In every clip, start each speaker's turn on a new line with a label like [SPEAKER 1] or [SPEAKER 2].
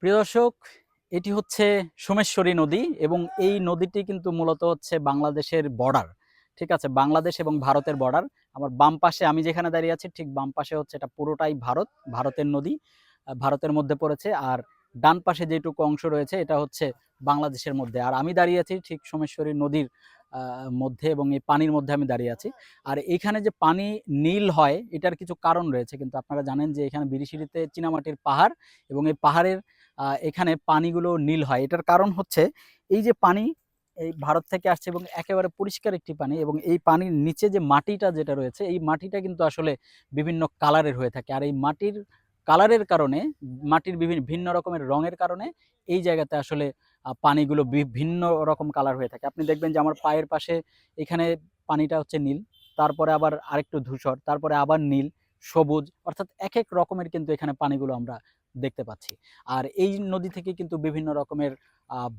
[SPEAKER 1] প্রিয় দর্শক, এটি হচ্ছে সোমেশ্বরী নদী এবং এই নদীটি কিন্তু মূলত হচ্ছে বাংলাদেশের বর্ডার। ঠিক আছে, বাংলাদেশ এবং ভারতের বর্ডার। আমার বাম পাশে আমি যেখানে দাঁড়িয়ে আছি ঠিক বাম পাশে হচ্ছে এটা পুরোটাই ভারতের নদী, ভারতের মধ্যে পড়েছে। আর ডান পাশে যেটুকু অংশ রয়েছে এটা হচ্ছে বাংলাদেশের মধ্যে। আর আমি দাঁড়িয়ে আছি ঠিক সোমেশ্বরী নদীর মধ্যে এবং এই পানির মধ্যে আমি দাঁড়িয়ে আছি। আর এখানে যে পানি নীল হয় এটার কিছু কারণ রয়েছে, কিন্তু আপনারা জানেন যে এখানে বিরিশিরিতে চীনামাটির পাহাড় এবং এই পাহাড়ের এখানে পানিগুলো নীল হয়। এটার কারণ হচ্ছে এই যে পানি এই ভারত থেকে আসছে এবং একেবারে পরিষ্কার একটি পানি, এবং এই পানির নিচে যে মাটিটা যেটা রয়েছে এই মাটিটা কিন্তু আসলে বিভিন্ন কালারের হয়ে থাকে। আর এই মাটির কালারের কারণে, মাটির বিভিন্ন ভিন্ন রকমের রঙের কারণে এই জায়গাতে আসলে পানিগুলো ভিন্ন রকম কালার হয়ে থাকে। আপনি দেখবেন যে আমার পায়ের পাশে এখানে পানিটা হচ্ছে নীল, তারপরে আবার আরেকটু ধূসর, তারপরে আবার নীল, সবুজ, অর্থাৎ এক এক রকমের কিন্তু এখানে পানিগুলো আমরা দেখতে পাচ্ছি। আর এই নদী থেকে কিন্তু বিভিন্ন রকমের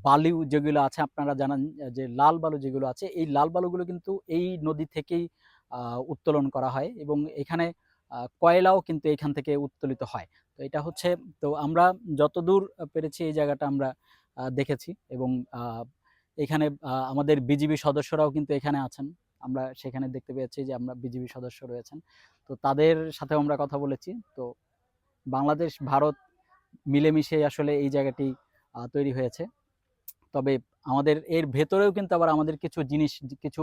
[SPEAKER 1] বালু যেগুলো আছে, আপনারা জানেন যে লাল বালু যেগুলো আছে এই লাল বালুগুলো কিন্তু এই নদী থেকেই উত্তোলন করা হয় এবং এখানে কয়লাও কিন্তু এখান থেকে উত্তোলিত হয়। তো এটা হচ্ছে, তো আমরা যতদূর পেরেছি এই জায়গাটা আমরা দেখেছি এবং এখানে আমাদের বিজিবি সদস্যরাও কিন্তু এখানে আছেন। আমরা সেখানে দেখতে পেয়েছি যে আমরা বিজিবি সদস্য রয়েছেন, তো তাদের সাথেও আমরা কথা বলেছি। তো বাংলাদেশ ভারত মিলেমিশে আসলে এই জায়গাটি তৈরি হয়েছে। তবে আমাদের এর ভেতরেও কিন্তু আবার আমাদের কিছু জিনিস, কিছু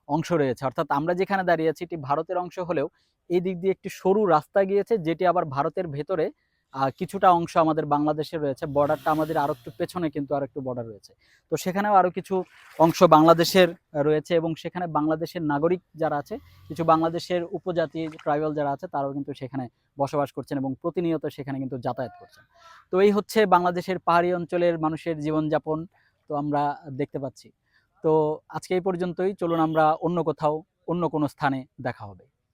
[SPEAKER 1] অংশ রয়েছে, অর্থাৎ আমরা যেখানে দাঁড়িয়ে আছি এটি ভারতের অংশ হলেও এই দিক দিয়ে একটি সরু রাস্তা গিয়েছে যেটি আবার ভারতের ভেতরে কিছুটা অংশ আমাদের বাংলাদেশে রয়েছে। বর্ডারটা আমাদের আরো একটু পেছনে কিন্তু আর একটু বর্ডার রয়েছে, তো সেখানেও আরো কিছু অংশ বাংলাদেশের রয়েছে এবং সেখানে বাংলাদেশের নাগরিক যারা আছে, কিছু বাংলাদেশের উপজাতি ট্রাইবাল যারা আছে তারাও কিন্তু সেখানে বসবাস করছেন এবং প্রতিনিয়ত সেখানে কিন্তু যাতায়াত করছেন। তো এই হচ্ছে বাংলাদেশের পাহাড়ি অঞ্চলের মানুষের জীবনযাপন, তো আমরা দেখতে পাচ্ছি। তো আজকে এই পর্যন্তই, চলুন আমরা অন্য কোথাও অন্য কোনো স্থানে দেখা হবে।